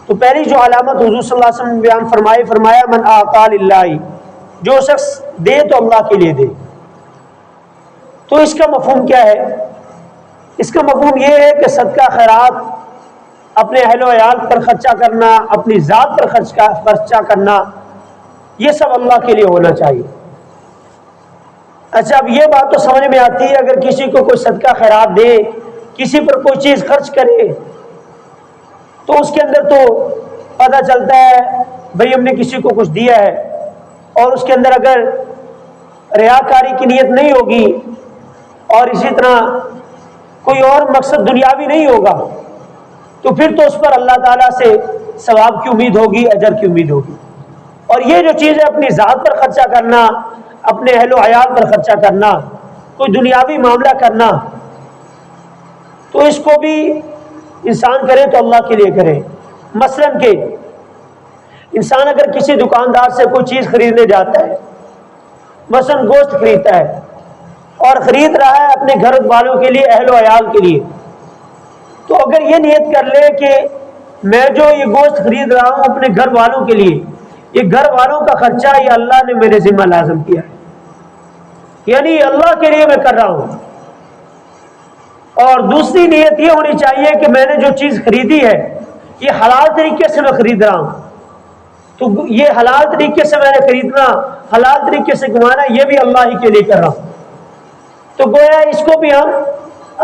تو پہلی جو علامت حضور صلی اللہ علیہ وسلم نے بیان فرمایا من اعطا للہ، جو شخص دے تو اللہ کے لیے دے۔ تو اس کا مفہوم کیا ہے؟ اس کا مفہوم یہ ہے کہ صدقہ خیرات، اپنے اہل و عیال پر خرچہ کرنا، اپنی ذات پر خرچہ کرنا، یہ سب اللہ کے لیے ہونا چاہیے۔ اچھا، اب یہ بات تو سمجھ میں آتی ہے، اگر کسی کو کوئی صدقہ خیرات دے، کسی پر کوئی چیز خرچ کرے، تو اس کے اندر تو پتہ چلتا ہے بھئی ہم نے کسی کو کچھ دیا ہے، اور اس کے اندر اگر ریاکاری کی نیت نہیں ہوگی اور اسی طرح کوئی اور مقصد دنیاوی نہیں ہوگا، تو پھر تو اس پر اللہ تعالیٰ سے ثواب کی امید ہوگی، اجر کی امید ہوگی۔ اور یہ جو چیز ہے اپنی ذات پر خرچہ کرنا، اپنے اہل و عیال پر خرچہ کرنا، کوئی دنیاوی معاملہ کرنا، تو اس کو بھی انسان کرے تو اللہ کے لیے کرے۔ مثلا کہ انسان اگر کسی دکاندار سے کوئی چیز خریدنے جاتا ہے، مثلا گوشت خریدتا ہے اور خرید رہا ہے اپنے گھر والوں کے لیے، اہل و عیال کے لیے، تو اگر یہ نیت کر لے کہ میں جو یہ گوشت خرید رہا ہوں اپنے گھر والوں کے لیے، یہ گھر والوں کا خرچہ یہ اللہ نے میرے ذمہ لازم کیا ہے، یعنی اللہ کے لیے میں کر رہا ہوں۔ اور دوسری نیت یہ ہونی چاہیے کہ میں نے جو چیز خریدی ہے یہ حلال طریقے سے میں خرید رہا ہوں، تو یہ حلال طریقے سے میں نے خریدنا، حلال طریقے سے کمانا، یہ بھی اللہ ہی کے لیے کر رہا ہوں۔ تو گویا اس کو بھی ہم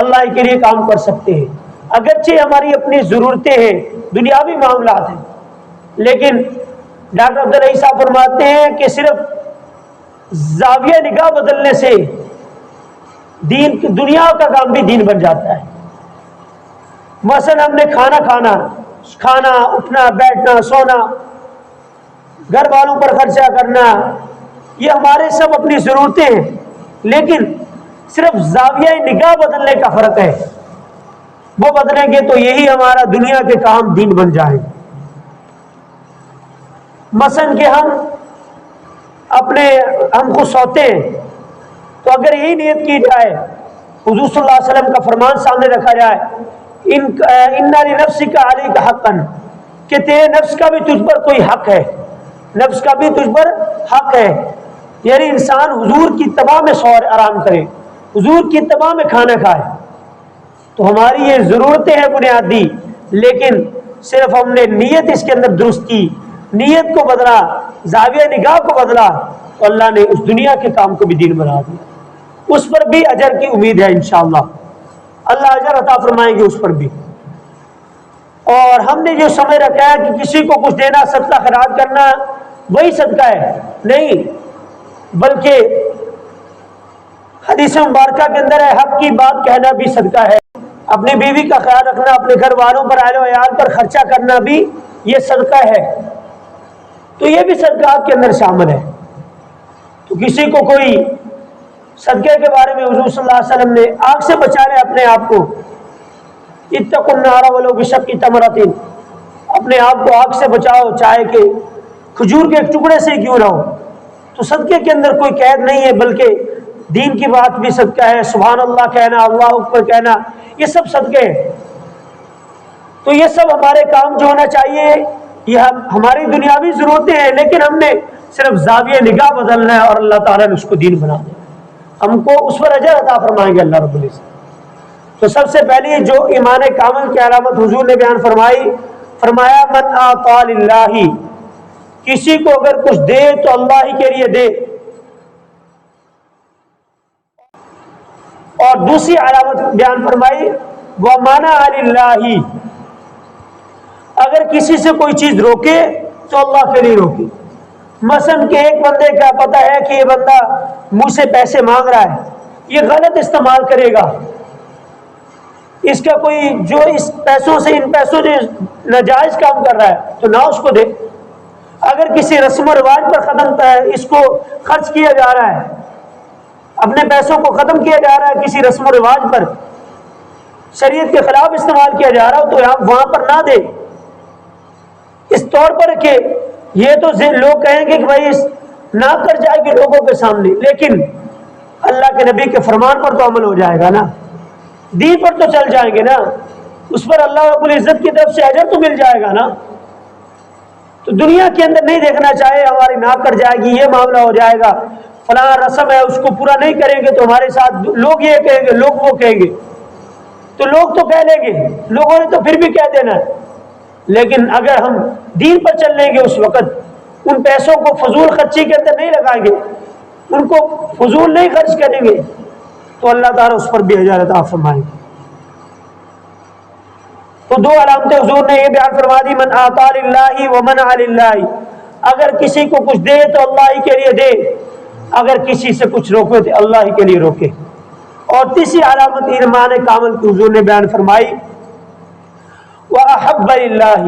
اللہ ہی کے لیے کام کر سکتے ہیں، اگرچہ ہماری اپنی ضرورتیں ہیں، دنیاوی معاملات ہیں، لیکن ڈاکٹر عبدالعزیز صاحب فرماتے ہیں کہ صرف زاویہ نگاہ بدلنے سے دین، دنیا کا کام بھی دین بن جاتا ہے۔ مثلا ہم نے کھانا، اٹھنا، بیٹھنا، سونا، گھر والوں پر خرچہ کرنا، یہ ہمارے سب اپنی ضرورتیں ہیں، لیکن صرف زاویہ نگاہ بدلنے کا فرق ہے، وہ بدلیں گے تو یہی ہمارا دنیا کے کام دین بن جائے۔ مثلا کہ ہم خود سوتے ہیں، تو اگر یہی نیت کی جائے، حضور صلی اللہ علیہ وسلم کا فرمان سامنے رکھا جائے، اِنَّ لِنَفْسِكَ عَلَيْكَ حَقًّا، کہ تیرے نفس کا بھی تجھ پر کوئی حق ہے، نفس کا بھی تجھ پر حق ہے، یعنی انسان حضور کی اتباع میں سوئے آرام کرے، حضور کی اتباع میں کھانا کھائے، تو ہماری یہ ضرورتیں ہیں بنیادی، لیکن صرف ہم نے نیت اس کے اندر درست کی، نیت کو بدلا، زاویہ نگاہ کو بدلا، تو اللہ نے اس دنیا کے کام کو بھی دین بنا دیا، اس پر بھی اجر کی امید ہے انشاءاللہ، اللہ اجر عطا فرمائیں گے اس پر بھی۔ اور ہم نے جو سمجھ رکھا ہے کہ کسی کو کچھ دینا، صدقہ خیرات کرنا وہی صدقہ ہے، نہیں، بلکہ حدیث مبارکہ کے اندر ہے حق کی بات کہنا بھی صدقہ ہے، اپنی بیوی کا خیال رکھنا، اپنے گھر والوں پر، اہل و عیال پر خرچہ کرنا بھی یہ صدقہ ہے، تو یہ بھی صدقات کے اندر شامل ہے۔ تو کسی کو کوئی صدقے کے بارے میں حضور صلی اللہ علیہ وسلم نے آگ سے بچانا ہے اپنے آپ کو، اتقوا النار ولو بشق تمرۃ، اپنے آپ کو آگ سے بچاؤ چاہے کہ کھجور کے ایک ٹکڑے سے کیوں نہ ہو، تو صدقے کے اندر کوئی قید نہیں ہے، بلکہ دین کی بات بھی صدقہ ہے، سبحان اللہ کہنا، اللہ اکبر کہنا، یہ سب صدقے ہیں۔ تو یہ سب ہمارے کام جو ہونا چاہیے، یہ ہماری دنیاوی ضرورتیں ہیں، لیکن ہم نے صرف زاویہ نگاہ بدلنا ہے اور اللہ تعالیٰ نے اس کو دین بنا دیا، ہم کو اس پر اجر عطا فرمائیں گے اللہ رب العزت۔ تو سب سے پہلی جو ایمان کامل کی علامت حضور نے بیان فرمایا من اعطا للہ، کسی کو اگر کچھ دے تو اللہ ہی کے لیے دے۔ اور دوسری علامت بیان فرمائی وَمَنَعَ لِلَّهِ، اگر کسی سے کوئی چیز روکے تو اللہ کے لیے روکے۔ مثلا کہ ایک بندے کا پتہ ہے کہ یہ بندہ مجھ سے پیسے مانگ رہا ہے، یہ غلط استعمال کرے گا، اس کا کوئی جو اس پیسوں سے، ان پیسوں سے ناجائز کام کر رہا ہے تو نہ اس کو دے۔ اگر کسی رسم و رواج پر ختم اس کو خرچ کیا جا رہا ہے، اپنے پیسوں کو ختم کیا جا رہا ہے کسی رسم و رواج پر، شریعت کے خلاف استعمال کیا جا رہا ہو، تو آپ وہاں پر نہ دے، اس طور پر کہ یہ تو لوگ کہیں گے کہ بھائی نہ کر جائے گی لوگوں کے سامنے، لیکن اللہ کے نبی کے فرمان پر تو عمل ہو جائے گا نا، دین پر تو چل جائیں گے نا، اس پر اللہ رب العزت کی طرف سے اجر تو مل جائے گا نا۔ تو دنیا کے اندر نہیں دیکھنا چاہے ہماری ناک کٹ جائے گی، یہ معاملہ ہو جائے گا، فلاں رسم ہے اس کو پورا نہیں کریں گے تو ہمارے ساتھ لوگ یہ کہیں گے، لوگ وہ کہیں گے، تو لوگ تو کہہ لیں گے، لوگوں نے تو پھر بھی کہہ دینا ہے۔ لیکن اگر ہم دین پر چل لیں گے اس وقت ان پیسوں کو فضول خرچی کے اندر نہیں لگائیں گے، ان کو فضول نہیں خرچ کریں گے، تو اللہ تعالیٰ اس پر بھی اجر عطا فرمائیں گے۔ تو دو علامتیں حضور نے یہ بیان فرما دی، من اعطى للہ ومنع للہ، اگر کسی کو کچھ دے تو اللہ ہی کے لیے دے، اگر کسی سے کچھ روکے تو اللہ ہی کے لیے روکے۔ اور تیسری علامت ایمان کامل کی حضور نے بیان فرمائی، وَأَحَبَّ لِلَّهِ،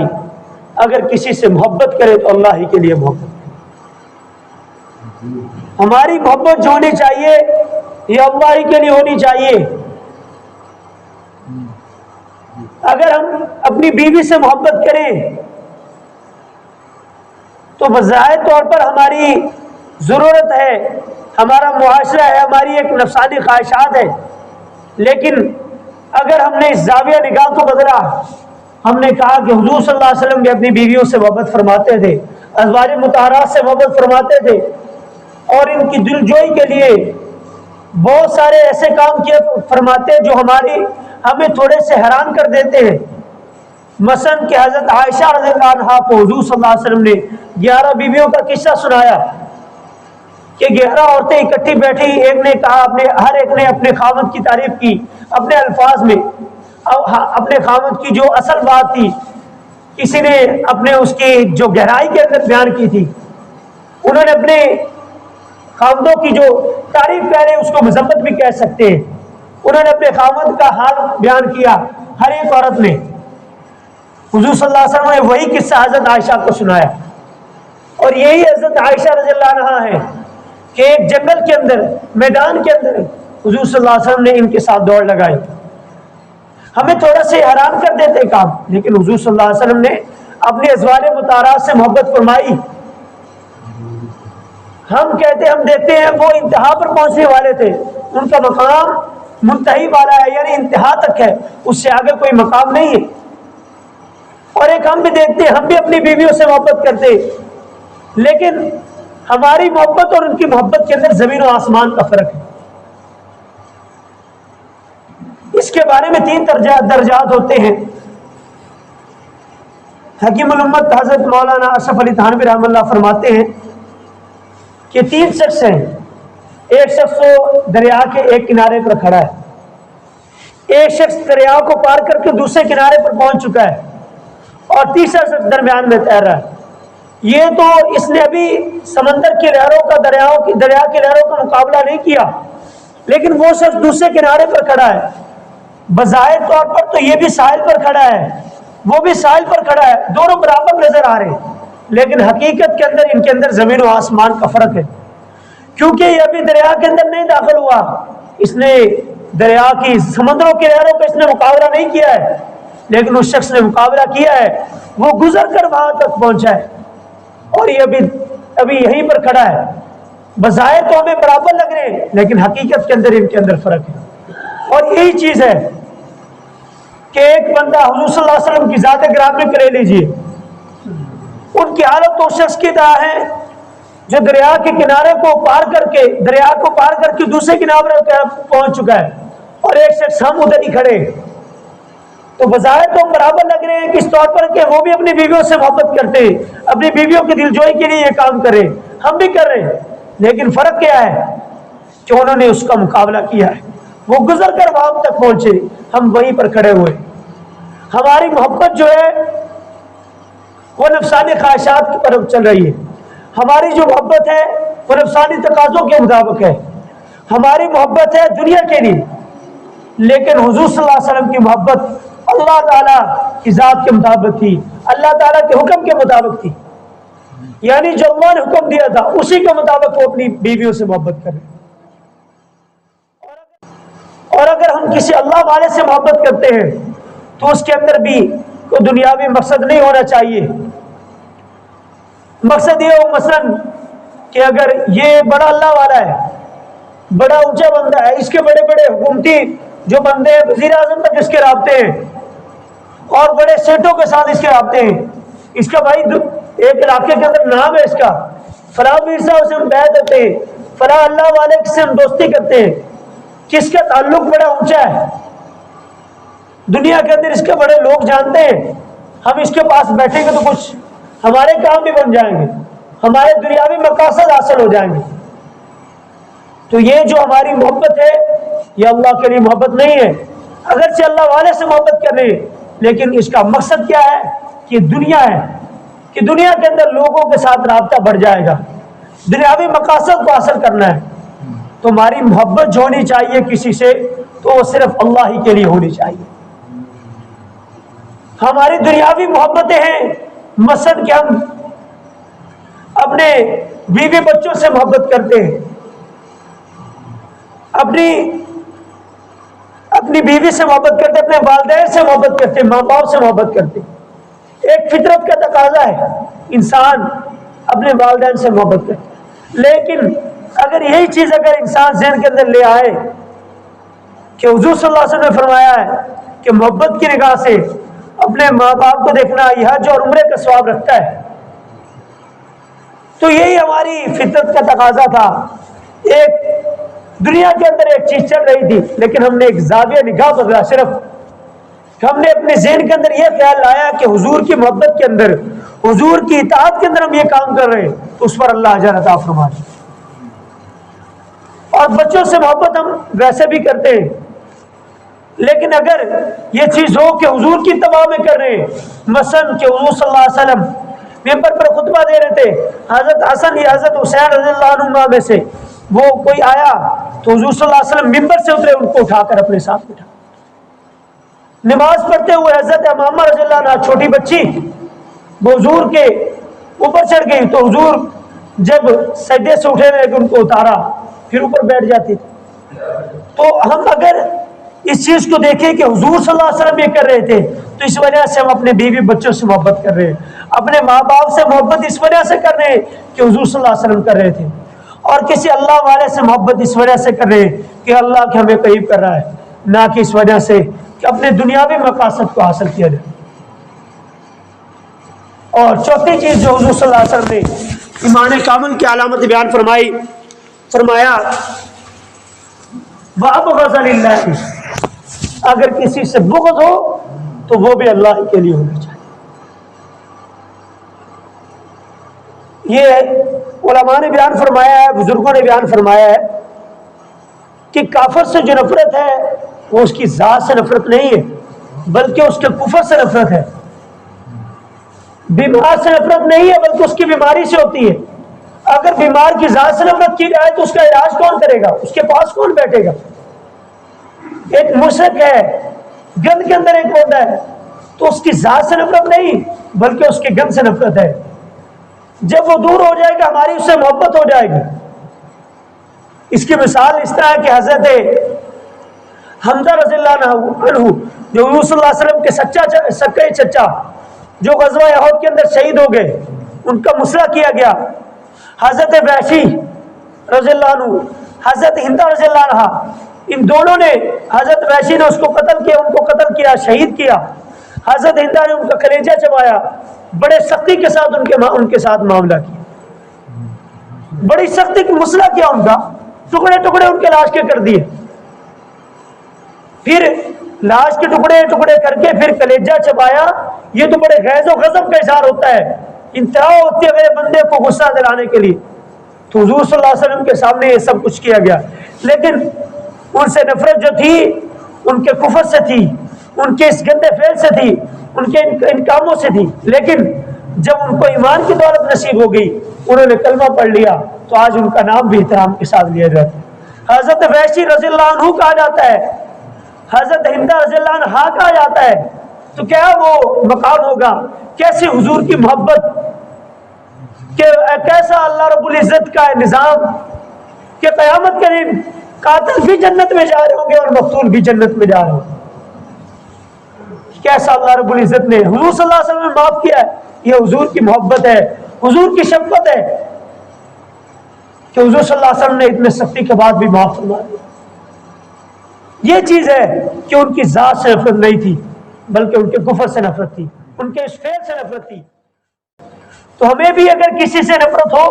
اگر کسی سے محبت کرے تو اللہ ہی کے لیے محبت کرے۔ ہماری محبت جو ہونی چاہیے یہ اللہ ہی کے لیے ہونی چاہیے۔ اگر ہم اپنی بیوی سے محبت کریں تو بظاہر طور پر ہماری ضرورت ہے، ہمارا معاشرہ ہے، ہماری ایک نفسانی خواہشات ہے، لیکن اگر ہم نے اس زاویہ نگاہ کو بدلا، ہم نے کہا کہ حضور صلی اللہ علیہ وسلم بھی اپنی بیویوں سے محبت فرماتے تھے، ازواج مطہرات سے محبت فرماتے تھے، اور ان کی دلجوئی کے لیے بہت سارے ایسے کام کیے فرماتے جو ہمیں تھوڑے سے حیران کر دیتے ہیں۔ مثلا کہ حضرت عائشہ رضی اللہ عنہا کو حضور صلی اللہ علیہ وسلم نے 11 بیویوں کا قصہ سنایا کہ 11 عورتیں اکٹھی بیٹھی، ایک نے کہا ہر ایک نے اپنے خاوند کی تعریف کی اپنے الفاظ میں، اپنے خاوند کی جو اصل بات تھی، کسی نے اپنے اس کی جو گہرائی کے اندر بیان کی تھی، انہوں نے اپنے خاوندوں کی جو تعریف کہہ رہے ہیں اس کو مذمت بھی کہہ سکتے ہیں، انہوں نے اپنے خاوند کا حال بیان کیا ہر ایک عورت نے۔ حضور صلی اللہ علیہ وسلم نے وہی قصہ حضرت عائشہ کو سنایا، اور یہی حضرت عائشہ رضی اللہ عنہا ہے کہ ایک جنگل کے اندر، میدان کے اندر حضور صلی اللہ علیہ وسلم نے ان کے ساتھ دوڑ لگائی۔ ہمیں تھوڑا سے حیران کر دیتے کام، لیکن حضور صلی اللہ علیہ وسلم نے اپنی ازواج مطہرات سے محبت فرمائی۔ ہم کہتے ہم دیکھتے ہیں وہ انتہا پر پہنچنے والے تھے، ان کا مقام منتہی والا ہے، یعنی انتہا تک ہے، اس سے آگے کوئی مقام نہیں ہے۔ اور ایک ہم بھی دیکھتے ہیں، ہم بھی اپنی بیویوں سے محبت کرتے، لیکن ہماری محبت اور ان کی محبت کے اندر زمین و آسمان کا فرق ہے۔ اس کے بارے میں 3 درجات ہوتے ہیں۔ حکیم الامت حضرت مولانا اشرف علی تھانوی رحمہ اللہ فرماتے ہیں کہ 3 شخص ہیں، ایک شخص تو دریا کے ایک کنارے پر کھڑا ہے، ایک شخص دریا کو پار کر کے دوسرے کنارے پر پہنچ چکا ہے، اور تیسرا شخص درمیان میں تیر رہا ہے۔ یہ تو اس نے ابھی سمندر کی لہروں کا دریا کی لہروں کا مقابلہ نہیں کیا، لیکن وہ شخص دوسرے کنارے پر کھڑا ہے، بظاہر طور پر تو یہ بھی ساحل پر کھڑا ہے، وہ بھی ساحل پر کھڑا ہے، دونوں برابر نظر آ رہے ہیں، لیکن حقیقت کے اندر ان کے اندر زمین و آسمان کا فرق ہے، کیونکہ یہ ابھی دریا کے اندر نہیں داخل ہوا، اس نے دریا کی سمندروں کی لہروں کا اس نے مقابلہ نہیں کیا ہے، لیکن اس شخص نے مقابلہ کیا ہے، وہ گزر کر وہاں تک پہنچا ہے، اور یہ ابھی یہیں پر کھڑا ہے۔ بظاہر تو ہمیں برابر لگ رہے ہیں، لیکن حقیقت کے اندر ان کے اندر فرق ہے۔ اور یہی چیز ہے کہ ایک بندہ حضور صلی اللہ علیہ وسلم کی ذات گرامی کو لے لیجیے، ان کی حالت تو شخص کی طرح ہے جو دریا کے کنارے کو پار کر کے دوسرے کنارے پر پہنچ چکا ہے، اور ایک شخص ہم ادھر ہی کھڑے، تو بظاہر تو برابر لگ رہے ہیں کس طور پر کہ وہ بھی اپنی بیویوں سے محبت کرتے ہیں، اپنی بیویوں کی دلجوئی کے لیے یہ کام کرے، ہم بھی کر رہے ہیں، لیکن فرق کیا ہے کہ انہوں نے اس کا مقابلہ کیا ہے، وہ گزر کر وہاں تک پہنچے، ہم وہیں پر کھڑے ہوئے۔ ہماری محبت جو ہے وہ نفسانی خواہشات کی طرف چل رہی ہے، ہماری جو محبت ہے وہ نفسانی تقاضوں کے مطابق ہے، ہماری محبت ہے دنیا کے لیے، لیکن حضور صلی اللہ علیہ وسلم کی محبت اللہ تعالیٰ کی ذات کے مطابق تھی، اللہ تعالیٰ کے حکم کے مطابق تھی، یعنی جو اللہ نے حکم دیا تھا اسی کے مطابق وہ اپنی بیویوں سے محبت کریں۔ اور اگر ہم کسی اللہ والے سے محبت کرتے ہیں تو اس کے اندر بھی کوئی دنیاوی مقصد نہیں ہونا چاہیے۔ مقصد یہ ہو مثلا کہ اگر یہ بڑا اللہ والا ہے، بڑا اونچا بندہ ہے، اس کے بڑے بڑے حکومتی جو بندے وزیر اعظم تک اس کے رابطے ہیں، اور بڑے سیٹوں کے ساتھ اس کے رابطے ہیں، اس کا بھائی ایک علاقے کے اندر نام ہے اس کا، فلاں میر صاحب سے ہم بیعت ہوتے ہیں، فلاں اللہ والے سے ہم دوستی کرتے ہیں، کس کا تعلق بڑا اونچا ہے، دنیا کے اندر اس کے بڑے لوگ جانتے ہیں، ہم اس کے پاس بیٹھیں گے تو کچھ ہمارے کام بھی بن جائیں گے، ہمارے دنیاوی مقاصد حاصل ہو جائیں گے۔ تو یہ جو ہماری محبت ہے یہ اللہ کے لیے محبت نہیں ہے، اگرچہ اللہ والے سے محبت کر رہے ہیں لیکن اس کا مقصد کیا ہے کہ دنیا ہے، کہ دنیا کے اندر لوگوں کے ساتھ رابطہ بڑھ جائے گا، دنیاوی مقاصد کو حاصل کرنا ہے۔ تو ہماری محبت جو ہونی چاہیے کسی سے تو وہ صرف اللہ ہی کے لیے ہونی چاہیے۔ ہماری دنیاوی محبتیں ہیں، مثلا کہ ہم اپنے بیوی بچوں سے محبت کرتے ہیں، اپنی بیوی سے محبت کرتے، اپنے والدین سے محبت کرتے، ماں باپ سے محبت کرتے، ایک فطرت کا تقاضا ہے، انسان اپنے والدین سے محبت کرتے۔ لیکن اگر یہی چیز اگر انسان ذہن کے اندر لے آئے کہ حضور صلی اللہ علیہ وسلم نے فرمایا ہے کہ محبت کی نگاہ سے اپنے ماں باپ کو دیکھنا یہ حج اور عمرے کا ثواب رکھتا ہے، تو یہی ہماری فطرت کا تقاضا تھا۔ ایک دنیا کے اندر ایک چیز چل رہی تھی لیکن ہم نے ایک زاویہ نگاہ بدلا، صرف ہم نے اپنے ذہن کے اندر یہ خیال لایا کہ حضور کی محبت کے اندر، حضور کی اطاعت کے اندر ہم یہ کام کر رہے ہیں تو اس پر اللہ اجر عطا فرمائے۔ اور بچوں سے محبت ہم ویسے بھی کرتے ہیں، لیکن اگر یہ چیز ہو کہ حضور کی اتباع میں کر رہے ہیں، مثلا کہ حضور صلی اللہ علیہ وسلم ممبر پر خطبہ دے رہے تھے، حضرت حسن یا حضرت حسین رضی اللہ عنہ میں سے وہ کوئی آیا تو حضور صلی اللہ علیہ وسلم ممبر سے اترے، ان کو اٹھا کر اپنے ساتھ بٹھا۔ نماز پڑھتے ہوئے حضرت امامہ رضی اللہ عنہ چھوٹی بچی وہ حضور کے اوپر چڑھ گئی تو حضور جب سجدے سے اٹھے رہے کہ ان کو اتارا پھر اوپر بیٹھ جاتی تھی۔ تو ہم اگر اس چیز کو دیکھیں کہ حضور صلی اللہ علیہ وسلم یہ کر رہے تھے تو اس وجہ سے ہم اپنے بیوی بچوں سے محبت کر رہے ہیں، اپنے ماں باپ سے محبت اس وجہ سے کر رہے ہیں کہ حضور صلی اللہ علیہ وسلم کر رہے تھے، اور کسی اللہ والے سے محبت اس وجہ سے کر رہے ہیں کہ اللہ کے ہمیں قریب کر رہا ہے، نہ کہ اس وجہ سے کہ اپنے دنیاوی مقاصد کو حاصل کیا جائے۔ اور چوتھی چیز جو حضور صلی اللہ علیہ وسلم نے ایمان کامل کی علامت بیان فرمایا وَأَبْغَضَ لِلَّهِ، اگر کسی سے بغض ہو تو وہ بھی اللہ کے لیے ہونا چاہیے۔ یہ علماء نے بیان فرمایا ہے، بزرگوں نے بیان فرمایا ہے کہ کافر سے جو نفرت ہے وہ اس کی ذات سے نفرت نہیں ہے بلکہ اس کے کفر سے نفرت ہے، بیمار سے نفرت نہیں ہے بلکہ اس کی بیماری سے ہوتی ہے۔ اگر بیمار کی ذات سے نفرت کی جائے تو اس کا علاج کون کرے گا، اس کے پاس کون بیٹھے گا؟ ایک مشرک ہے، گند کے اندر ایک پودا ہے تو اس کی ذات سے نفرت نہیں بلکہ اس کے گند سے نفرت ہے۔ جب وہ دور ہو جائے گا ہماری اس سے محبت ہو جائے گی۔ اس کی مثال اس طرح ہے کہ حضرت حمزہ رضی اللہ عنہ جو حضور صلی اللہ علیہ وسلم کے سکے چچا جو غزوہ احد کے اندر شہید ہو گئے، ان کا مسئلہ کیا گیا۔ حضرت وحشی رضی اللہ عنہ، حضرت ہندہ رضی اللہ عنہ، ان دونوں نے، حضرت وحشی نے اس کو قتل کیا، ان کو قتل کیا، شہید کیا، حضرت ہندہ نے ان کا کلیجہ چبایا، بڑے سختی کے ساتھ ان کے ساتھ معاملہ کیا، بڑی سختی کی مسئلہ کیا ان کا، ٹکڑے ٹکڑے ان کے لاش کے کر دیے، پھر لاش کے ٹکڑے ٹکڑے کر کے پھر کلیجہ چبایا۔ یہ تو بڑے غیظ و غضب کا اظہار ہوتا ہے، انتہا ہوتی ہے میرے بندے کو غصہ دلانے کے لیے، تو حضور صلی اللہ علیہ وسلم کے سامنے یہ سب کچھ کیا گیا، لیکن ان سے نفرت جو تھی ان کے کفر سے تھی، ان کے اس گندے فعل سے تھی، ان کے ان کاموں سے تھی، لیکن جب ان کو ایمان کی دولت نصیب ہو گئی، انہوں نے کلمہ پڑھ لیا تو آج ان کا نام بھی احترام کے ساتھ لیا جاتا ہے۔ حضرت وحشی رضی اللہ عنہ کہا جاتا ہے، حضرت ہندہ رضی اللہ عنہ کہا جاتا ہے، تو کیا وہ مقام ہوگا، کیسی حضور کی محبت، کہ کیسا اللہ رب العزت کا نظام کہ قیامت کے دن قاتل بھی جنت میں جا رہے ہوں گے اور مقتول بھی جنت میں جا رہے ہوں گے۔ کیسا اللہ رب العزت نے حضور صلی اللہ علیہ وسلم نے معاف کیا ہے، یہ حضور کی محبت ہے، حضور کی شفقت ہے کہ حضور صلی اللہ علیہ وسلم نے اتنے سختی کے بعد بھی معاف فرما دیا۔ یہ چیز ہے کہ ان کی ذات سے نفرت نہیں تھی بلکہ ان کے کفر سے نفرت تھی، ان کے اس فعل سے نفرت تھی۔ تو ہمیں بھی اگر کسی سے نفرت ہو،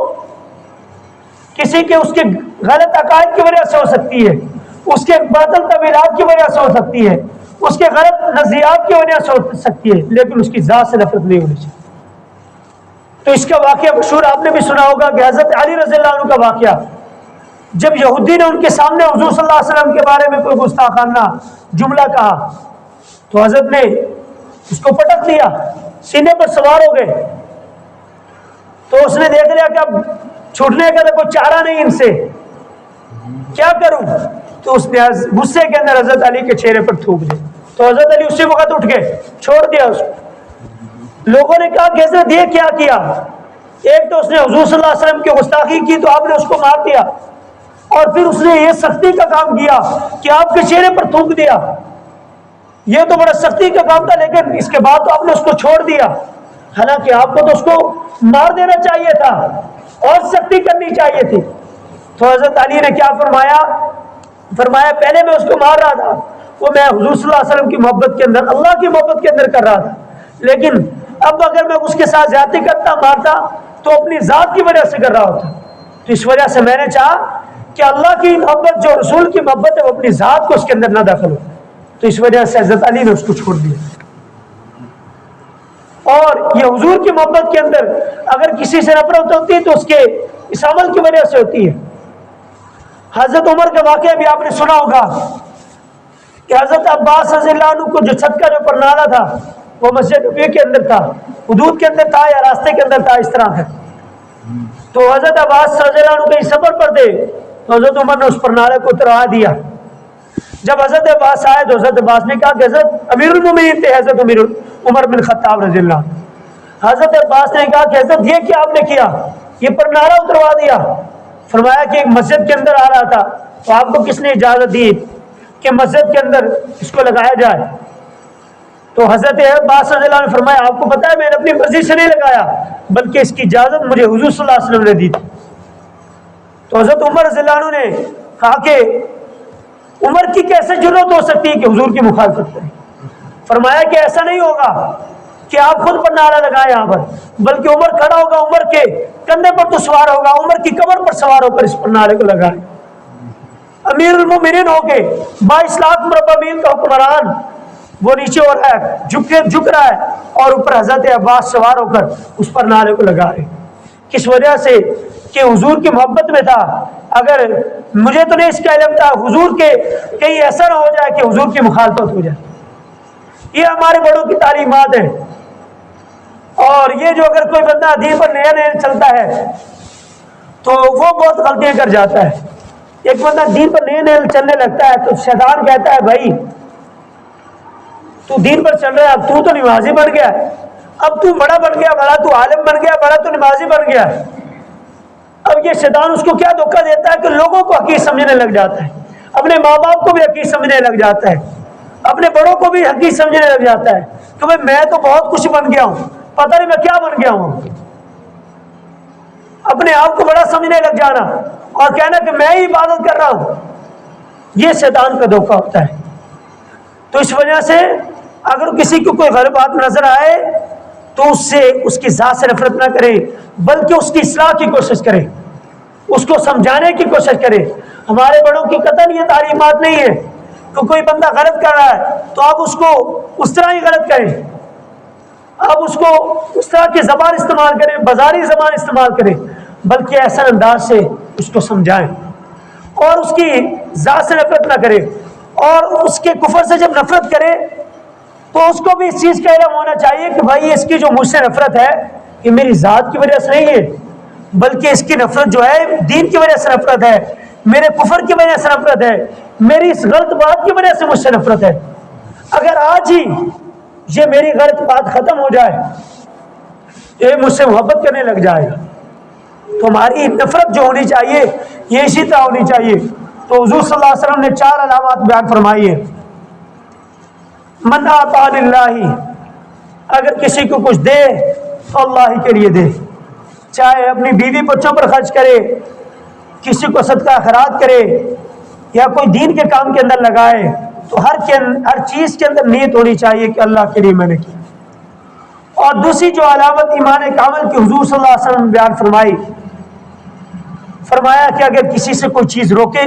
کسی کے اس کے غلط عقائد کی وجہ سے ہو سکتی ہے، اس کے باطل تعویلات کی وجہ سے ہو سکتی ہے، اس کے غلط نظریات کی وجہ سے ہو سکتی ہے، لیکن اس کی ذات سے نفرت نہیں ہونی چاہیے۔ تو اس کا واقعہ مشہور آپ نے بھی سنا ہوگا کہ حضرت علی رضی اللہ عنہ کا واقعہ، جب یہودی نے ان کے سامنے حضور صلی اللہ علیہ وسلم کے بارے میں کوئی گستاخانہ جملہ کہا تو حضرت نے اس کو پٹک دیا، سینے پر سوار ہو گئے۔ تو اس نے دیکھ لیا کہ اب چھوٹنے کا تو کوئی چارہ نہیں ان سے، کیا کروں؟ تو اس نے غصے کے اندر حضرت علی کے چہرے پر تھوک دیا۔ تو حضرت علی اسی وقت اٹھ گئے، چھوڑ دیا اس کو۔ لوگوں نے کہا کہ حضرت یہ کیا کیا؟ ایک تو اس نے حضور صلی اللہ علیہ وسلم کی گستاخی کی تو آپ نے اس کو مار دیا، اور پھر اس نے یہ سختی کا کام کیا کہ آپ کے چہرے پر تھوک دیا۔ یہ تو بڑا سختی کا کام تھا، لیکن اس کے بعد تو آپ نے اس کو چھوڑ دیا، حالانکہ آپ کو تو اس کو مار دینا چاہیے تھا اور سختی کرنی چاہیے تھی۔ تو حضرت علی نے کیا فرمایا؟ فرمایا پہلے میں اس کو مار رہا تھا، وہ میں حضور صلی اللہ علیہ وسلم کی محبت کے اندر، اللہ کی محبت کے اندر کر رہا تھا، لیکن اب اگر میں اس کے ساتھ زیادتی کرتا مارتا تو اپنی ذات کی وجہ سے کر رہا ہوتا۔ تو اس وجہ سے میں نے چاہا کہ اللہ کی محبت جو رسول کی محبت ہے وہ اپنی ذات کو اس کے اندر نہ داخل ہو، تو اس وجہ سے حضرت علی نے اس کو چھوڑ دیا۔ اور یہ حضور کی محبت کے اندر اگر کسی سے نفرت ہوتی ہے تو اس کے اس عمل کی وجہ سے ہوتی ہے۔ حضرت عمر کا واقعہ بھی آپ نے سنا ہوگا کہ حضرت عباس رضی اللہ عنہ کو جو چھت کا جو پرنالہ تھا وہ مسجد نبوی کے اندر تھا، حدود کے اندر تھا یا راستے کے اندر تھا، اس طرح ہے۔ تو حضرت عباس رضی اللہ عنہ کہیں سفر پر تھے تو حضرت عمر نے اس پرنالے کو اتروا دیا۔ جب حضرت عباس آئے تو حضرت عباس نے کہا کہ حضرت امیر المومنین تھے حضرت عمر بن خطاب رضی اللہ عنہ۔ حضرت عباس نے کہا کہ حضرت یہ کیا آپ نے کیا؟ یہ پرنالہ اتروا دیا۔ فرمایا کہ ایک مسجد کے اندر آ رہا تھا تو آپ کو کس نے اجازت دی کہ مسجد کے اندر اس کو لگایا جائے؟ تو حضرت عباس رضی اللہ عنہ نے فرمایا آپ کو پتہ ہے میں نے اپنی مرضی سے نہیں لگایا، بلکہ اس کی اجازت مجھے حضور صلی اللہ علیہ وسلم نے دی تھی۔ تو حضرت عمر رضی اللہ عنہ نے کہا کہ عمر کی کیسے جرات ہو سکتی ہے کہ حضور کی مخالفت کرے؟ فرمایا کہ ایسا نہیں ہوگا کہ آپ خود پر نعرہ لگائیں یہاں پر، بلکہ عمر کھڑا ہوگا، عمر کے کندھے پر تو سوار ہوگا، عمر کی کمر پر سوار ہو کر اس پر نعرے کو لگائیں۔ امیر المومنین ہو کے 22 لاکھ مربع میل کا حکمران وہ نیچے ہو رہا ہے، جھک رہا ہے، اور اوپر حضرت عباس سوار ہو کر اس پر نعرے کو لگا رہے۔ کس وجہ سے؟ کہ حضور کی محبت میں تھا۔ اگر مجھے تو نہیں اس کا علم تھا حضور کے کہیں ایسا نہ ہو جائے کہ حضور کی مخالفت ہو جائے۔ یہ ہمارے بڑوں کی تعلیمات ہیں، اور یہ جو اگر کوئی بندہ دین پر نیا نیا چلتا ہے تو وہ بہت غلطیاں کر جاتا ہے۔ ایک بندہ دین پر نئے نئے چلنے لگتا ہے تو شیطان کہتا ہے بھائی تو دین پر چل رہا ہے، اب تو نمازی بن گیا، اب تو بڑا بن گیا، بڑا تو عالم بن گیا، بڑا تو نمازی بن گیا۔ اب یہ شیطان اس کو کیا دھوکہ دیتا ہے کہ لوگوں کو حقیر سمجھنے لگ جاتا ہے، اپنے ماں باپ کو بھی حقیر سمجھنے لگ جاتا ہے، اپنے بڑوں کو بھی حقیر سمجھنے لگ جاتا ہے کہ بھائی میں تو بہت کچھ بن گیا ہوں، پتہ نہیں میں کیا بن گیا ہوں۔ اپنے آپ کو بڑا سمجھنے لگ جانا اور کہنا کہ میں ہی عبادت کر رہا ہوں، یہ شیطان کا دھوکہ ہوتا ہے۔ تو اس وجہ سے اگر کسی کو کوئی غلط بات نظر آئے تو اس سے اس کی ذات سے نفرت نہ کرے، بلکہ اس کی اصلاح کی کوشش کرے، اس کو سمجھانے کی کوشش کرے۔ ہمارے بڑوں کی قطعاً یہ تعلیمات نہیں ہے کہ کوئی بندہ غلط کر رہا ہے تو آپ اس کو اس طرح ہی غلط کریں، آپ اس کو اس طرح کی زبان استعمال کریں، بازاری زبان استعمال کریں، بلکہ ایسا انداز سے اس کو سمجھائیں اور اس کی ذات سے نفرت نہ کرے۔ اور اس کے کفر سے جب نفرت کرے تو اس کو بھی اس چیز کا علم ہونا چاہیے کہ بھائی اس کی جو مجھ سے نفرت ہے یہ میری ذات کی وجہ سے نہیں ہے، بلکہ اس کی نفرت جو ہے دین کی وجہ سے نفرت ہے، میرے کفر کی وجہ سے نفرت ہے، میری اس غلط بات کی وجہ سے مجھ سے نفرت ہے۔ اگر آج ہی یہ میری غلط بات ختم ہو جائے، یہ مجھ سے محبت کرنے لگ جائے گا، تو ہماری نفرت جو ہونی چاہیے یہ اسی طرح ہونی چاہیے۔ تو حضور صلی اللہ علیہ وسلم نے 4 علامات بیان فرمائی ہے۔ من اعطى للہ، اگر کسی کو کچھ دے تو اللہ ہی کے لیے دے، چاہے اپنی بیوی بچوں پر خرچ کرے، کسی کو صدقہ خیرات کرے یا کوئی دین کے کام کے اندر لگائے، تو ہر چیز کے اندر نیت ہونی چاہیے کہ اللہ کے لیے میں نے کی۔ اور دوسری جو علامت ایمان کامل کی حضور صلی اللہ علیہ وسلم نے بیان فرمایا کہ اگر کسی سے کوئی چیز روکے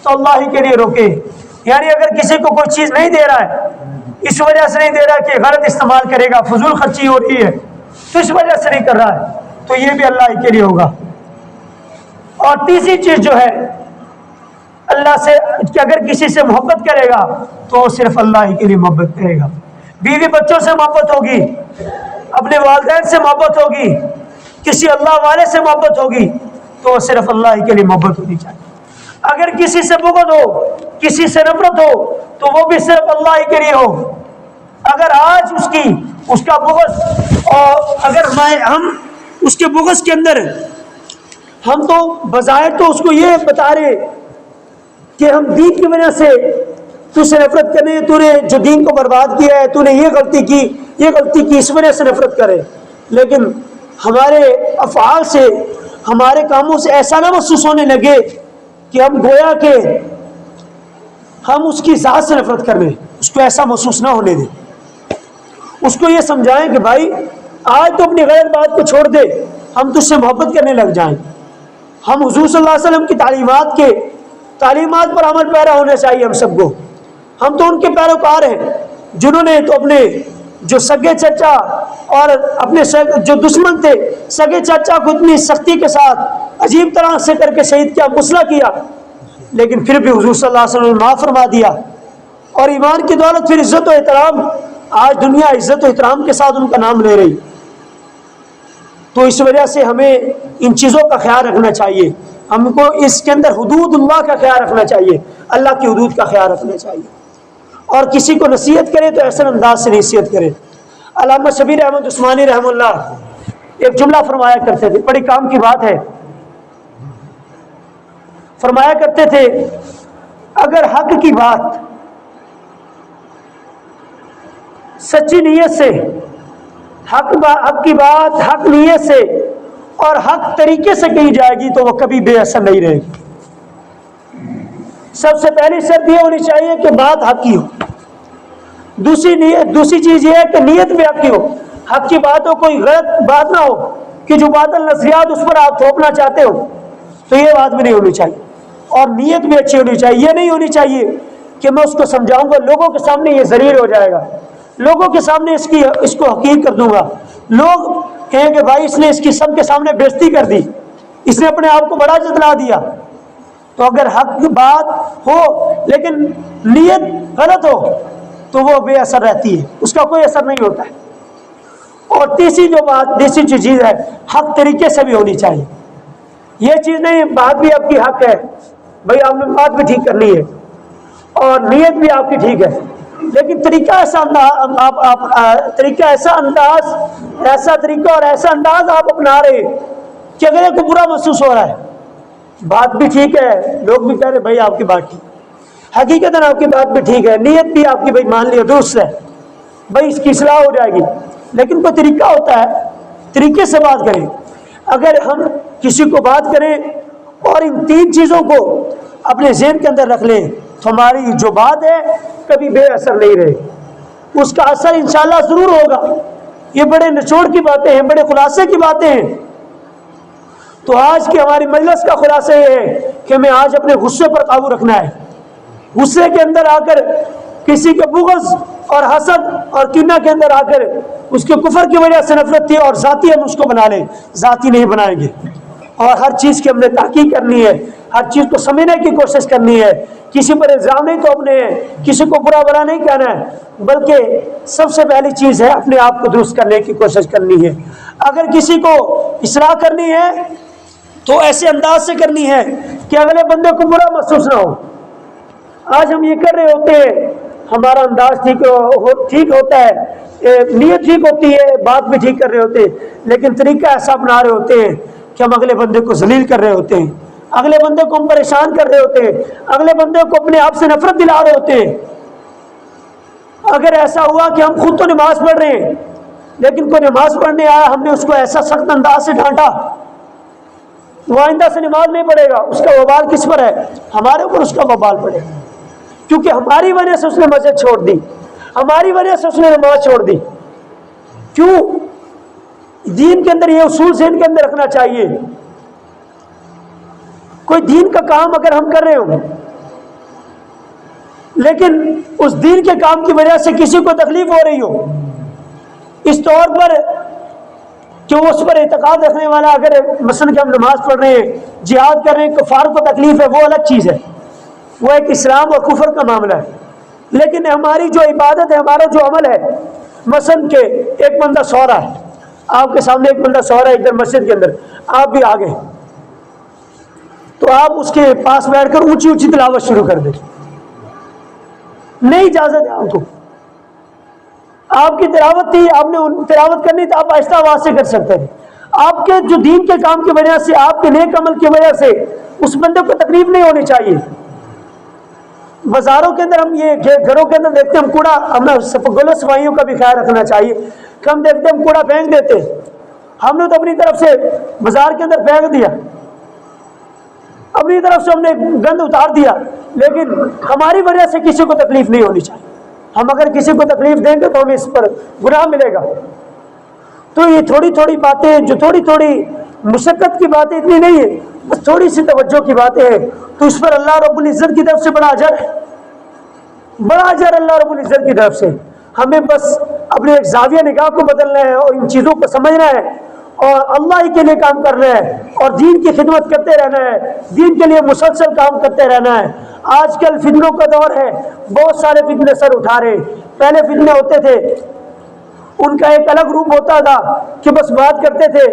تو اللہ ہی کے لیے روکے. یعنی اگر کسی کو کوئی چیز نہیں دے رہا ہے اس وجہ سے نہیں دے رہا کہ غلط استعمال کرے گا, فضول خرچی ہو رہی ہے تو اس وجہ سے نہیں کر رہا ہے, تو یہ بھی اللہ ہی کے لیے ہوگا. اور تیسری چیز جو ہے اللہ سے کہ اگر کسی سے محبت کرے گا تو وہ صرف اللہ ہی کے لیے محبت کرے گا. بیوی بچوں سے محبت ہوگی, اپنے والدین سے محبت ہوگی, کسی اللہ والے سے محبت ہوگی تو وہ صرف اللہ ہی کے لیے محبت ہونی چاہیے. اگر کسی سے بغض ہو, کسی سے نفرت ہو تو وہ بھی صرف اللہ ہی کے لیے ہو. اگر آج اس کا بغض اور اگر ہم اس کے بغض کے اندر ہم تو بظاہر تو اس کو یہ بتا رہے کہ ہم دین کی وجہ سے تو سے نفرت کرنے, تو نے جو دین کو برباد کیا ہے, تو نے یہ غلطی کی اس وجہ سے نفرت کرے, لیکن ہمارے افعال سے ہمارے کاموں سے ایسا نہ محسوس ہونے لگے کہ ہم گویا کہ ہم اس کی ذات سے نفرت کر رہے ہیں. اس کو ایسا محسوس نہ ہونے دیں. اس کو یہ سمجھائیں کہ بھائی آج تو اپنی غیر بات کو چھوڑ دے, ہم تجھ سے محبت کرنے لگ جائیں. ہم حضور صلی اللہ علیہ وسلم کی تعلیمات پر عمل پیرا ہونا چاہیے ہم سب کو. ہم تو ان کے پیروکار ہیں جنہوں نے تو اپنے جو سگے چچا اور اپنے جو دشمن تھے سگے چچا کو اتنی سختی کے ساتھ عجیب طرح سے کر کے شہید کیا, مسئلہ کیا, لیکن پھر بھی حضور صلی اللہ علیہ وسلم نے معاف فرما دیا. اور ایمان کی دولت پھر عزت و احترام, آج دنیا عزت و احترام کے ساتھ ان کا نام لے رہی. تو اس وجہ سے ہمیں ان چیزوں کا خیال رکھنا چاہیے. ہم کو اس کے اندر حدود اللہ کا خیال رکھنا چاہیے, اللہ کی حدود کا خیال رکھنا چاہیے. اور کسی کو نصیحت کرے تو احسن انداز سے نصیحت کرے. علامہ شبیر احمد عثمانی رحمہ اللہ ایک جملہ فرمایا کرتے تھے, بڑی کام کی بات ہے. فرمایا کرتے تھے اگر حق کی بات سچی نیت سے, حق کی بات حق نیت سے اور حق طریقے سے کہی جائے گی تو وہ کبھی بے اثر نہیں رہے گی. سب سے پہلی شرط یہ ہونی چاہیے کہ بات حق کی ہو. دوسری چیز یہ ہے کہ نیت بھی حق کی ہو. حق کی بات ہو, کوئی غلط بات نہ ہو کہ جو باطل نظریات اس پر آپ تھوپنا چاہتے ہو, تو یہ بات بھی نہیں ہونی چاہیے. اور نیت بھی اچھی ہونی چاہیے. یہ نہیں ہونی چاہیے کہ میں اس کو سمجھاؤں گا, لوگوں کے سامنے یہ ذلیل ہو جائے گا, لوگوں کے سامنے اس کو حقیر کر دوں گا, لوگ کہیں کہ بھائی اس نے اس کی سب کے سامنے بےزتی کر دی, اس نے اپنے آپ کو بڑا جتلا دیا. تو اگر حق بات ہو لیکن نیت غلط ہو تو وہ بے اثر رہتی ہے, اس کا کوئی اثر نہیں ہوتا ہے. اور تیسری جو چیز ہے حق طریقے سے بھی ہونی چاہیے. یہ چیز نہیں بات بھی آپ کی حق ہے, بھائی آپ نے بات بھی ٹھیک کرنی ہے اور نیت بھی آپ کی ٹھیک ہے, لیکن طریقہ ایسا طریقہ اور ایسا انداز آپ اپنا رہے کہ اگر کو برا محسوس ہو رہا ہے. بات بھی ٹھیک ہے, لوگ بھی کہہ رہے بھائی آپ کی بات ٹھیک, حقیقتاً آپ کی بات بھی ٹھیک ہے, نیت بھی آپ کی بھائی مان لیا درست ہے, بھائی اس کی اصلاح ہو جائے گی, لیکن کوئی طریقہ ہوتا ہے, طریقے سے بات کریں. اگر ہم کسی کو بات کریں اور ان تین چیزوں کو اپنے ذہن کے اندر رکھ لیں تو ہماری جو بات ہے کبھی بے اثر نہیں رہے, اس کا اثر انشاءاللہ ضرور ہوگا. یہ بڑے نچوڑ کی باتیں ہیں, بڑے خلاصے کی باتیں ہیں. تو آج کی ہماری مجلس کا خلاصہ یہ ہے کہ ہمیں آج اپنے غصے پر قابو رکھنا ہے. غصے کے اندر آ کر کسی کے بغض اور حسد اور کینہ کے اندر آ کر اس کے کفر کی وجہ سے نفرت تھی اور ذاتی ہم اس کو بنا لیں, ذاتی نہیں بنائیں گے. اور ہر چیز کی ہم نے تحقیق کرنی ہے, ہر چیز کو سمجھنے کی کوشش کرنی ہے. کسی پر الزام نہیں توڑنے ہیں, کسی کو برا بھلا نہیں کہنا ہے, بلکہ سب سے پہلی چیز ہے اپنے آپ کو درست کرنے کی کوشش کرنی ہے. اگر کسی کو اصلاح کرنی ہے تو ایسے انداز سے کرنی ہے کہ اگلے بندے کو برا محسوس نہ ہو. آج ہم یہ کر رہے ہوتے ہیں, ہمارا انداز ٹھیک ہوتا ہے, نیت ٹھیک ہوتی ہے, بات بھی ٹھیک کر رہے ہوتے ہیں, لیکن طریقہ ایسا اپنا رہے ہوتے ہیں کہ ہم اگلے بندے کو ذلیل کر رہے ہوتے ہیں, اگلے بندے کو ہم پریشان کر رہے ہوتے ہیں, اگلے بندے کو اپنے آپ سے نفرت دلا رہے ہوتے ہیں. اگر ایسا ہوا کہ ہم خود تو نماز پڑھ رہے ہیں لیکن کوئی نماز پڑھنے آیا, ہم نے اس کو ایسا سخت انداز سے ڈانٹا, وہ آئندہ سے نماز نہیں پڑھے گا, اس کا وبال کس پر ہے؟ ہمارے اوپر اس کا وبال پڑے گا, کیونکہ ہماری وجہ سے اس نے مسجد چھوڑ دی, ہماری وجہ سے اس نے نماز چھوڑ دی. کیوں؟ دین کے اندر یہ اصول ذہن کے اندر رکھنا چاہیے. کوئی دین کا کام اگر ہم کر رہے ہوں لیکن اس دین کے کام کی وجہ سے کسی کو تکلیف ہو رہی ہو، اس طور پر کہ وہ اس پر اعتقاد رکھنے والا، اگر مثلا کہ ہم نماز پڑھ رہے ہیں، جہاد کر رہے ہیں، کفار کو تکلیف ہے، وہ الگ چیز ہے، وہ ایک اسلام اور کفر کا معاملہ ہے. لیکن ہماری جو عبادت ہے، ہمارا جو عمل ہے، مثلا کہ ایک بندہ سو رہا ہے، آپ کے سامنے ایک بندہ سو رہا ہے ادھر مسجد کے اندر، آپ بھی آگے، تو آپ اس کے پاس بیٹھ کر اونچی اونچی تلاوت شروع کر دیں. نہیں اجازت ہے آپ کو. آپ کی تلاوت تھی، آپ نے تلاوت کرنی تو آپ آہستہ آواز سے کر سکتے ہیں. آپ کے جو دین کے کام کی وجہ سے، آپ کے نیک عمل کی وجہ سے اس بندے کو تکلیف نہیں ہونی چاہیے. بازاروں کے اندر ہم یہ گھروں کے اندر دیکھتے ہیں، ہم کوڑا، ہمیں گلے صفائیوں کا بھی خیال رکھنا چاہیے کہ ہم دیکھتے ہیں ہم کوڑا پھینک دیتے، ہم نے تو اپنی طرف سے بازار کے اندر پھینک دیا، اپنی طرف سے ہم نے گند اتار دیا، لیکن ہماری وجہ سے کسی کو تکلیف نہیں ہونی چاہیے. ہم اگر کسی کو تکلیف دیں گے تو ہمیں اس پر گناہ ملے گا. تو یہ تھوڑی تھوڑی باتیں، جو تھوڑی تھوڑی مشقت کی باتیں اتنی نہیں ہے، بس تھوڑی سی توجہ کی باتیں ہیں، تو اس پر اللہ رب العزت کی طرف سے بڑا اجر ہے، بڑا اجر اللہ رب العزت کی طرف سے. ہمیں بس اپنے ایک زاویہ نگاہ کو بدلنا ہے اور ان چیزوں کو سمجھنا ہے اور اللہ ہی کے لیے کام کرنا ہے اور دین کی خدمت کرتے رہنا ہے، دین کے لیے مسلسل کام کرتے رہنا ہے. آج کل فتنوں کا دور ہے، بہت سارے فتنے سر اٹھا رہے. پہلے فتنے ہوتے تھے، ان کا ایک الگ روپ ہوتا تھا کہ بس بات کرتے تھے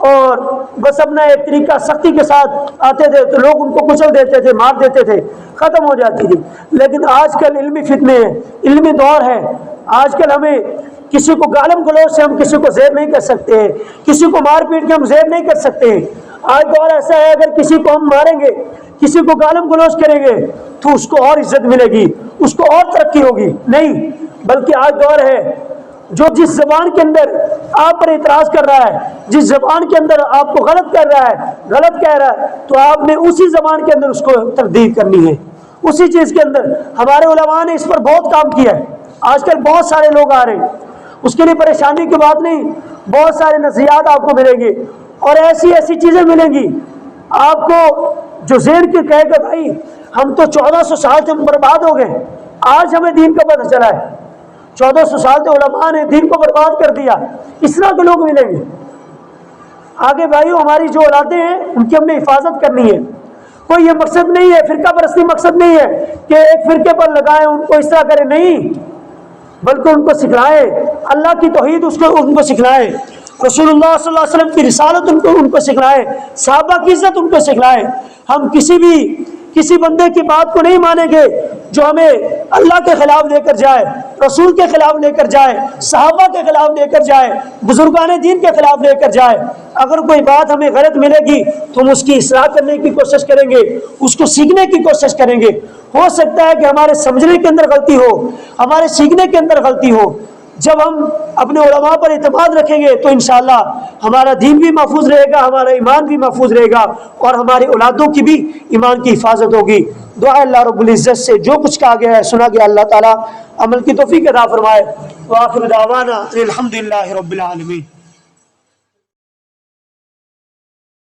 اور بس اپنا ایک طریقہ سختی کے ساتھ آتے تھے تو لوگ ان کو کچل دیتے تھے، مار دیتے تھے، ختم ہو جاتی تھی. لیکن آج کل علمی فتنے ہیں، علمی دور ہے. آج کل ہمیں کسی کو گالم گلوچ سے ہم کسی کو زیر نہیں کر سکتے ہیں، کسی کو مار پیٹ کے ہم زیر نہیں کر سکتے ہیں. آج دور ایسا ہے، اگر کسی کو ہم ماریں گے، کسی کو گالم گلوچ کریں گے تو اس کو اور عزت ملے گی، اس کو اور ترقی ہوگی. نہیں، بلکہ آج دور ہے جو جس زبان کے اندر آپ پر اعتراض کر رہا ہے، جس زبان کے اندر آپ کو غلط کر رہا ہے، غلط کہہ رہا ہے، تو آپ نے اسی زبان کے اندر اس کو تردید کرنی ہے، اسی چیز کے اندر. ہمارے علماء نے اس پر بہت کام کیا ہے. آج کل بہت سارے لوگ آ رہے ہیں، اس کے لیے پریشانی کی بات نہیں، بہت سارے نظریات آپ کو ملیں گے اور ایسی ایسی چیزیں ملیں گی آپ کو جو ذہن کے کہے گا بھائی ہم تو 1400 سال سے برباد ہو گئے، آج ہمیں دین کا پتہ چلا ہے. 1400 سال سے علماء نے دین کو برباد کر دیا. اس طرح کے لوگ ملیں گے. آگے بھائیو، ہماری جو اولادیں ہیں ان کی ہم نے حفاظت کرنی ہے. کوئی یہ مقصد نہیں ہے، فرقہ پرستی مقصد نہیں ہے کہ ایک فرقے پر لگائیں، ان کو اس طرح کریں، نہیں، بلکہ ان کو سکھلائیں اللہ کی توحید، ان کو سکھلائیں رسول اللہ صلی اللہ علیہ وسلم کی رسالت، ان کو سکھلائیں صحابہ کی عزت ان کو سکھلائیں. ہم کسی بندے کی بات کو نہیں مانیں گے جو ہمیں اللہ کے خلاف لے کر جائے، رسول کے خلاف لے کر جائے، صحابہ کے خلاف لے کر جائے، بزرگان دین کے خلاف لے کر جائے. اگر کوئی بات ہمیں غلط ملے گی تو ہم اس کی اصلاح کرنے کی کوشش کریں گے، اس کو سیکھنے کی کوشش کریں گے. ہو سکتا ہے کہ ہمارے سمجھنے کے اندر غلطی ہو، ہمارے سیکھنے کے اندر غلطی ہو. جب ہم اپنے علماء پر اعتماد رکھیں گے تو انشاءاللہ ہمارا دین بھی محفوظ رہے گا، ہمارا ایمان بھی محفوظ رہے گا اور ہماری اولادوں کی بھی ایمان کی حفاظت ہوگی. دعا اللہ رب العزت سے جو کچھ کہا گیا ہے، سنا گیا، اللہ تعالیٰ عمل کی توفیق عطا فرمائے. وآخر دعوانا الحمدللہ رب العالمین.